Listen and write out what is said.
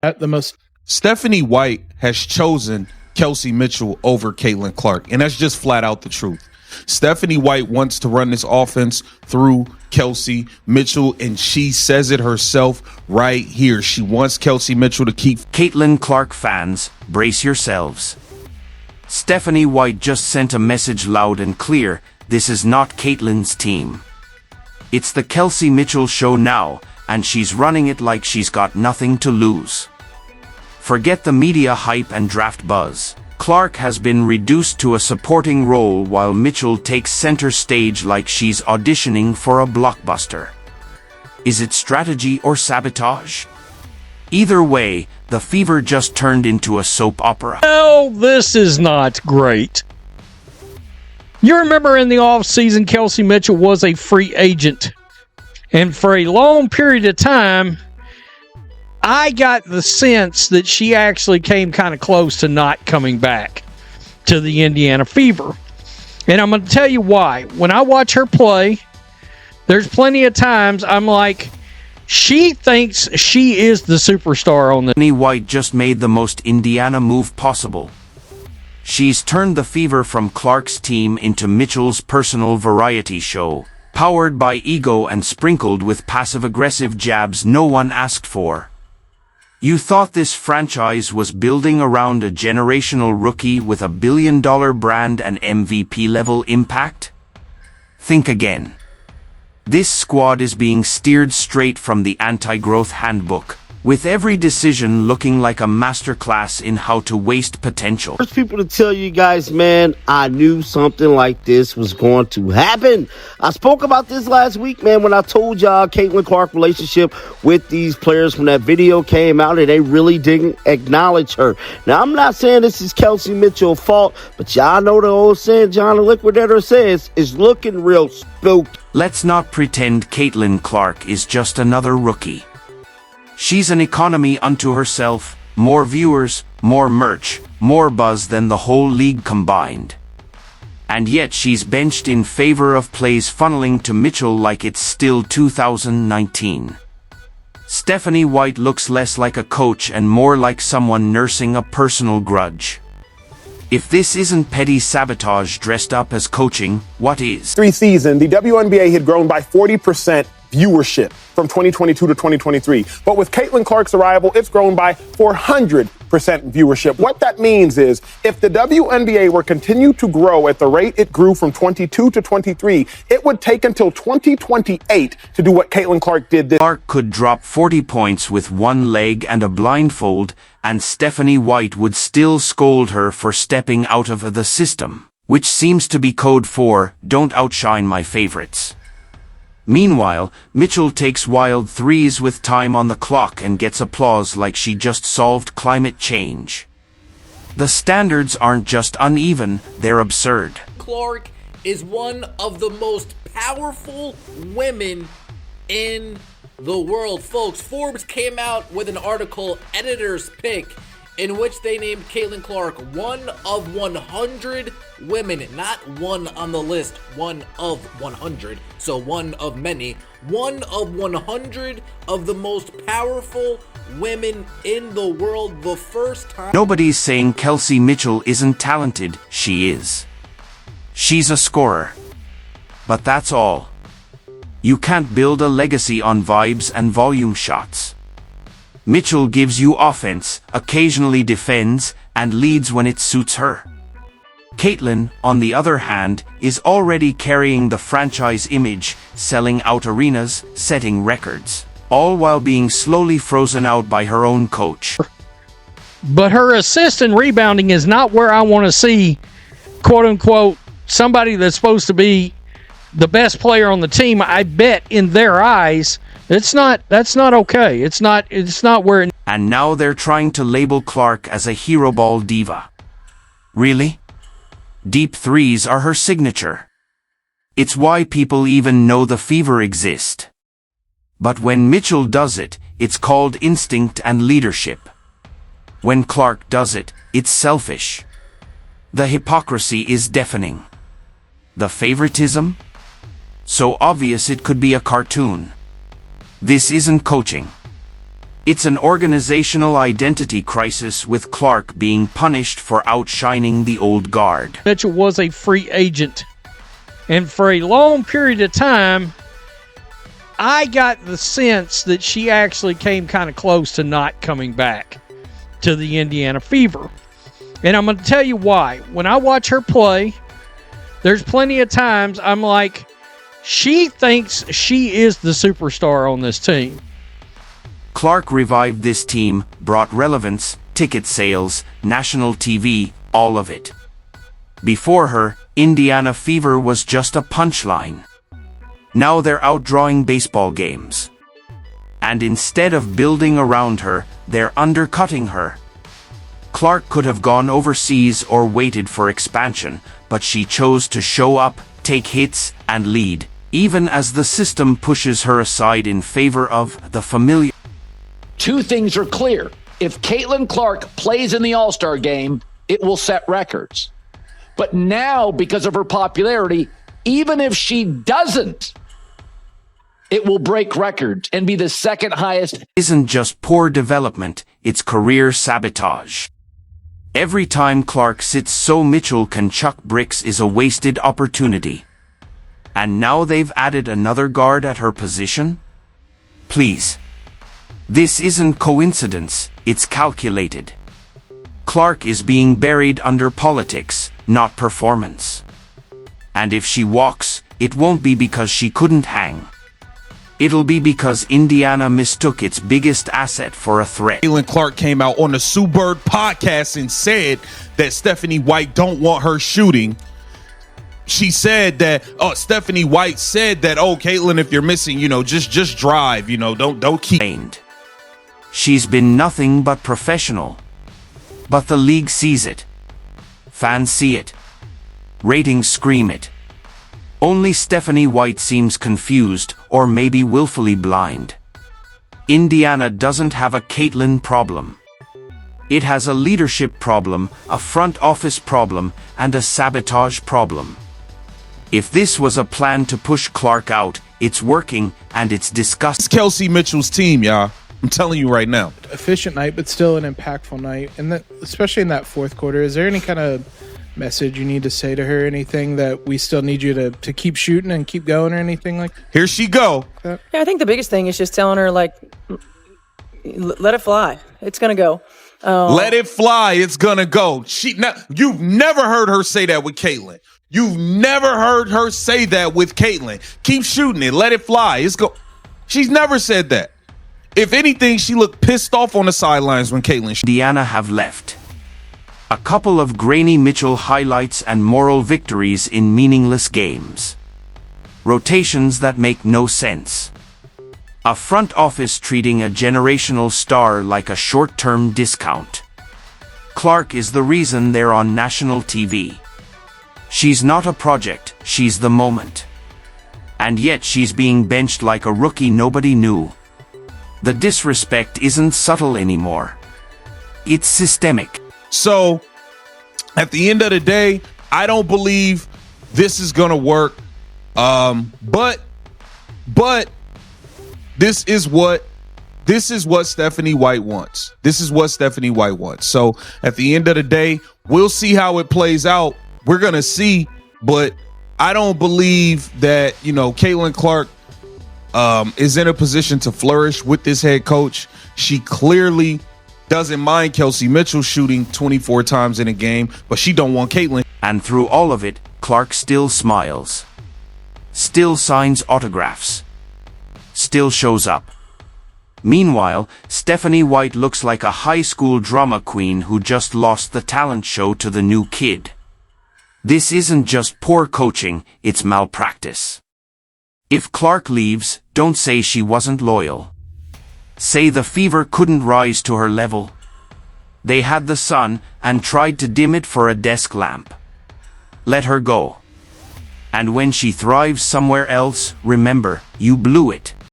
At the most, Stephanie White has chosen Kelsey Mitchell over Caitlin Clark, and that's just flat out the truth. Stephanie White wants to run this offense through Kelsey Mitchell, and she says it herself right here. She wants Kelsey Mitchell to keep. Caitlin Clark fans, brace yourselves. Stephanie White just sent a message loud and clear. This is not Caitlin's team. It's the Kelsey Mitchell show now, and she's running it like she's got nothing to lose. Forget the media hype and draft buzz. Clark has been reduced to a supporting role while Mitchell takes center stage like she's auditioning for a blockbuster. Is it strategy or sabotage? Either way, the fever just turned into a soap opera. Well, this is not great. You remember in the offseason, Kelsey Mitchell was a free agent. And for a long period of time, I got the sense that she actually came kind of close to not coming back to the Indiana Fever. And I'm going to tell you why. When I watch her play, there's plenty of times I'm like, she thinks she is the superstar on the... Stephanie White just made the most Indiana move possible. She's turned the Fever from Clark's team into Mitchell's personal variety show, powered by ego and sprinkled with passive-aggressive jabs no one asked for. You thought this franchise was building around a generational rookie with a billion-dollar brand and MVP-level impact? Think again. This squad is being steered straight from the anti-growth handbook, with every decision looking like a masterclass in how to waste potential. First people to tell you guys, man, I knew something like this was going to happen. I spoke about this last week, man, when I told y'all Caitlin Clark relationship with these players when that video came out and they really didn't acknowledge her. Now, I'm not saying this is Kelsey Mitchell's fault, but y'all know the old saying John the Liquidator says is looking real spooked. Let's not pretend Caitlin Clark is just another rookie. She's an economy unto herself, more viewers, more merch, more buzz than the whole league combined. And yet she's benched in favor of plays funneling to Mitchell like it's still 2019. Stephanie White looks less like a coach and more like someone nursing a personal grudge. If this isn't petty sabotage dressed up as coaching, what is? Season, the WNBA had grown by 40% viewership from 2022 to 2023. But with Caitlin Clark's arrival, it's grown by 400% viewership. What that means is if the WNBA were continue to grow at the rate it grew from 22 to 23, it would take until 2028 to do what Caitlin Clark did this. Clark could drop 40 points with one leg and a blindfold, and Stephanie White would still scold her for stepping out of the system, which seems to be code for, don't outshine my favorites. Meanwhile, Mitchell takes wild threes with time on the clock and gets applause like she just solved climate change. The standards aren't just uneven, they're absurd. Clark is one of the most powerful women in the world. Folks, Forbes came out with an article, Editor's Pick, in which they named Caitlin Clark one of 100 women, not one on the list, one of 100, so one of many, one of 100 of the most powerful women in the world, the first time. Nobody's saying Kelsey Mitchell isn't talented, she is. She's a scorer. But that's all. You can't build a legacy on vibes and volume shots. Mitchell gives you offense, occasionally defends, and leads when it suits her. Caitlin, on the other hand, is already carrying the franchise image, selling out arenas, setting records, all while being slowly frozen out by her own coach. But her assist and rebounding is not where I want to see, quote-unquote, somebody that's supposed to be the best player on the team. I bet in their eyes, that's not okay. It's not where it... And now they're trying to label Clark as a hero ball diva. Really? Deep threes are her signature. It's why people even know the Fever exist. But when Mitchell does it, it's called instinct and leadership. When Clark does it, it's selfish. The hypocrisy is deafening. The favoritism? So obvious it could be a cartoon. This isn't coaching. It's an organizational identity crisis, with Clark being punished for outshining the old guard. Mitchell was a free agent. And for a long period of time, I got the sense that she actually came kind of close to not coming back to the Indiana Fever. And I'm going to tell you why. When I watch her play, there's plenty of times I'm like, she thinks she is the superstar on this team. Clark revived this team, brought relevance, ticket sales, national TV, all of it. Before her, Indiana Fever was just a punchline. Now they're outdrawing baseball games. And instead of building around her, they're undercutting her. Clark could have gone overseas or waited for expansion, but she chose to show up, take hits, and lead, even as the system pushes her aside in favor of the familiar. Two things are clear. If Caitlin Clark plays in the All-Star game, it will set records. But now, because of her popularity, even if she doesn't, it will break records and be the second highest. Isn't just poor development, it's career sabotage. Every time Clark sits so Mitchell can chuck bricks is a wasted opportunity. And now they've added another guard at her position? Please. This isn't coincidence, it's calculated. Clark is being buried under politics, not performance. And if she walks, it won't be because she couldn't hang. It'll be because Indiana mistook its biggest asset for a threat. Caitlin Clark came out on the Sue Bird podcast and said that Stephanie White don't want her shooting. She said that, Stephanie White said that, Caitlin, if you're missing, just drive, don't keep. She's been nothing but professional. But the league sees it. Fans see it. Ratings scream it. Only Stephanie White seems confused, or maybe willfully blind. Indiana doesn't have a Caitlin problem. It has a leadership problem, a front office problem, and a sabotage problem. If this was a plan to push Clark out, it's working, and it's disgusting. It's Kelsey Mitchell's team, y'all. I'm telling you right now. Efficient night, but still an impactful night. And that, especially in that fourth quarter, is there any kind of message you need to say to her? Anything that we still need you to keep shooting and keep going, or anything like that? Here she go. Yeah, I think the biggest thing is just telling her, let it fly. It's going to go. Let it fly. It's going to go. You've never heard her say that with Caitlin. You've never heard her say that with Caitlin. Keep shooting it. Let it fly. She's never said that. If anything, she looked pissed off on the sidelines when Caitlin. Indiana have left. A couple of grainy Mitchell highlights and moral victories in meaningless games. Rotations that make no sense. A front office treating a generational star like a short-term discount. Clark is the reason they're on national TV. She's not a project, she's the moment. And yet she's being benched like a rookie nobody knew. The disrespect isn't subtle anymore. It's systemic. So, at the end of the day, I don't believe this is going to work. But this is what Stephanie White wants. This is what Stephanie White wants. So, at the end of the day, we'll see how it plays out. We're going to see, but I don't believe that, Caitlin Clark is in a position to flourish with this head coach. She clearly doesn't mind Kelsey Mitchell shooting 24 times in a game, but she don't want Caitlin. And through all of it, Clark still smiles. Still signs autographs. Still shows up. Meanwhile, Stephanie White looks like a high school drama queen who just lost the talent show to the new kid. This isn't just poor coaching, it's malpractice. If Clark leaves, don't say she wasn't loyal. Say the Fever couldn't rise to her level. They had the sun and tried to dim it for a desk lamp. Let her go. And when she thrives somewhere else, remember, you blew it.